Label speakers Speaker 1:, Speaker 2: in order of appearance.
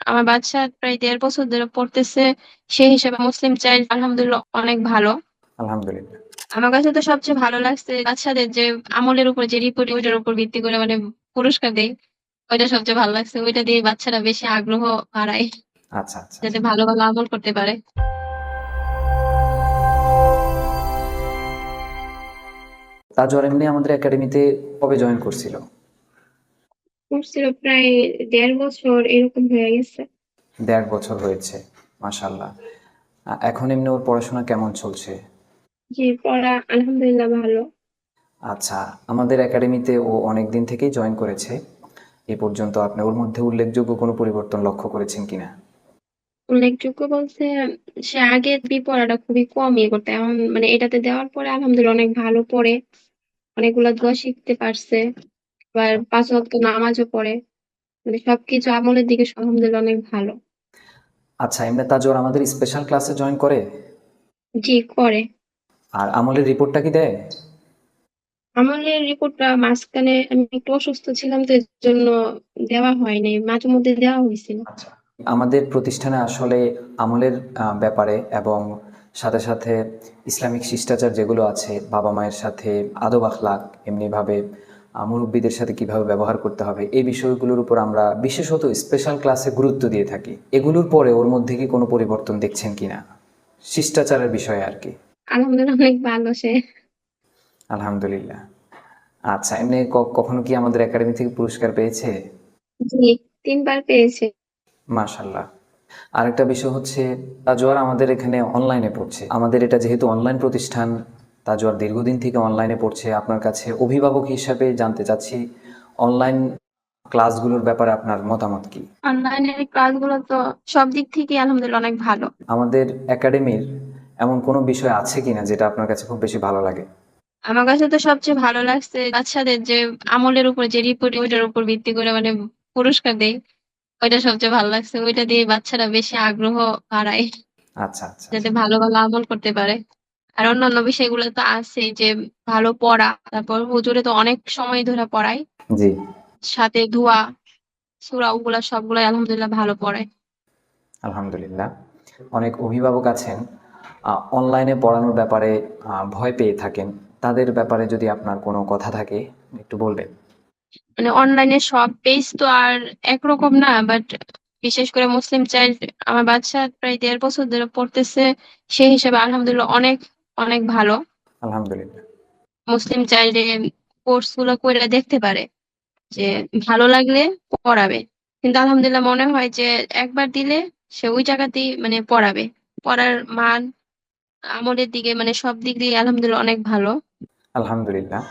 Speaker 1: আমার বাচ্চা প্রায় ১.৫ বছর ধরে পড়তেছে। সেই হিসেবে মুসলিম চাইল্ড আলহামদুলিল্লাহ অনেক ভালো।
Speaker 2: আলহামদুলিল্লাহ।
Speaker 1: আমার কাছে তো সবচেয়ে ভালো লাগছে বাচ্চাদের যে আমলের উপর যে রিপোর্ট ওইটার উপর ভিত্তি করে মানে পুরস্কার দেয়। ওইটা সবচেয়ে ভালো লাগছে। ওইটা দিয়ে বাচ্চারা বেশি আগ্রহ বাড়ায়
Speaker 2: আচ্ছা, আচ্ছা,
Speaker 1: যাতে
Speaker 2: আচ্ছা।
Speaker 1: ভালো, ভালো আমল করতে পারে।
Speaker 2: তাজওয়ার এমনি আমাদের একাডেমিতে কবে জয়েন করছিল?
Speaker 1: করছিল প্রায় ১.৫ বছর এরকম হয়ে গেছে।
Speaker 2: ১.৫ বছর হয়েছে। মাশাআল্লাহ। এখন এমনি ওর পড়াশোনা কেমন চলছে?
Speaker 1: জি, পড়া আলহামদুলিল্লাহ ভালো।
Speaker 2: আচ্ছা, আমাদের একাডেমিতে ও অনেকদিন থেকেই জয়েন করেছে। এ পর্যন্ত আপনি ওর মধ্যে উল্লেখযোগ্য কোনো পরিবর্তন লক্ষ্য করেছেন কিনা?
Speaker 1: উল্লেখযোগ্য বলতে সে আগে পড়াটা খুবই কম ইয়ে করতো। এখন মানে এটাতে দেওয়ার পরে আলহামদুলিল্লাহ অনেক ভালো পড়ে। অনেকগুলা দোয়া শিখতে পারছে। আবার ৫ ওয়াক্ত নামাজও পড়ে। মানে সবকিছু আমলের দিকে আলহামদুলিল্লাহ অনেক ভালো।
Speaker 2: আচ্ছা, এমনি তাজওয়ার আমাদের স্পেশাল ক্লাসে জয়েন করে?
Speaker 1: জি, করে।
Speaker 2: আর আমলের রিপোর্টটা কি দেয়?
Speaker 1: আমলের রিপোর্টটা মাঝখানে আমি একটু অসুস্থ ছিলাম তো এজন্য দেওয়া হয়নি। মাঝে মধ্যে দেওয়া হইছিল।
Speaker 2: আচ্ছা। আমাদের প্রতিষ্ঠানে আসলে আমলের ব্যাপারে এবং সাথে সাথে ইসলামিক শিষ্টাচার যেগুলো আছে, বাবা মায়ের সাথে আদব আখলাক, এমনিভাবে মুরব্বীদের সাথে কিভাবে ব্যবহার করতে হবে, এই বিষয়গুলোর উপর আমরা বিশেষত স্পেশাল ক্লাসে গুরুত্ব দিয়ে থাকি। এগুলোর পরে ওর মধ্যে কি কোনো পরিবর্তন দেখছেন কিনা, শিষ্টাচারের বিষয়ে আর কি?
Speaker 1: আলহামদুলিল্লাহ অনেক ভালো সে।
Speaker 2: আলহামদুলিল্লাহ। আচ্ছা, এমনি কখনো কি আমাদের একাডেমি থেকে পুরস্কার পেয়েছে?
Speaker 1: জি, ৩ বার পেয়েছে।
Speaker 2: মাশাল্লাহ। আরেকটা বিষয় হচ্ছে, তাজওয়ার আমাদের এখানে অনলাইনে পড়ছে। আমাদের এটা যেহেতু অনলাইন প্রতিষ্ঠান, তাজওয়ার দীর্ঘদিন থেকে অনলাইনে পড়ছে। আপনার কাছে অভিভাবক হিসাবে জানতে চাচ্ছি, অনলাইন ক্লাসগুলোর ব্যাপারে আপনার মতামত কি?
Speaker 1: অনলাইনের ক্লাসগুলো তো সব দিক থেকেই আলহামদুলিল্লাহ অনেক ভালো।
Speaker 2: আমাদের একাডেমির এমন কোনো বিষয় আছে কিনা যেটা আপনার কাছে খুব বেশি ভালো লাগে?
Speaker 1: আমার কাছে তো সবচেয়ে ভালো লাগছে বাচ্চাদের যে আমলের উপর যে রিপোর্ট ওইটার উপর ভিত্তি করে মানে পুরস্কার দেয়। ওইটা সবচেয়ে ভালো লাগছে। ওইটা দিয়ে বাচ্চারা বেশি আগ্রহ বাড়ায়
Speaker 2: আচ্ছা, আচ্ছা,
Speaker 1: যাতে
Speaker 2: আচ্ছা।
Speaker 1: ভালো, ভালো আমল করতে পারে। আর অন্যান্য বিষয়গুলো তো আছেই যে ভালো পড়া। তারপর হুজুরে তো অনেক সময় ধরে পড়ায়।
Speaker 2: জি।
Speaker 1: সাথে দোয়া, সূরা ওগুলা সবগুলাই আলহামদুলিল্লাহ ভালো পড়ায়।
Speaker 2: আলহামদুলিল্লাহ। অনেক অভিভাবক আছেন অনলাইনে পড়ানোর ব্যাপারে ভয় পেয়ে থাকেন। তাদের ব্যাপারে যদি আপনার কোনো কথা থাকে একটু বলবেন।
Speaker 1: মানে অনলাইনে সব পেজ তো আর একরকম না, বাট বিশেষ করে মুসলিম চাইল্ড আমার বাচ্চা প্রায় ১.৫ বছর ধরে পড়তেছে। সেই হিসেবে আলহামদুলিল্লাহ অনেক অনেক ভালো।
Speaker 2: আলহামদুলিল্লাহ।
Speaker 1: মুসলিম চাইল্ডে কোর্স গুলো করে দেখতে পারে যে ভালো লাগলে পড়াবে। কিন্তু আলহামদুলিল্লাহ মনে হয় যে একবার দিলে সে ওই জায়গাতেই মানে পড়াবে। পড়ার মান আমলের দিকে মানে সব দিক দিয়ে আলহামদুলিল্লাহ অনেক ভালো।
Speaker 2: আলহামদুলিল্লাহ।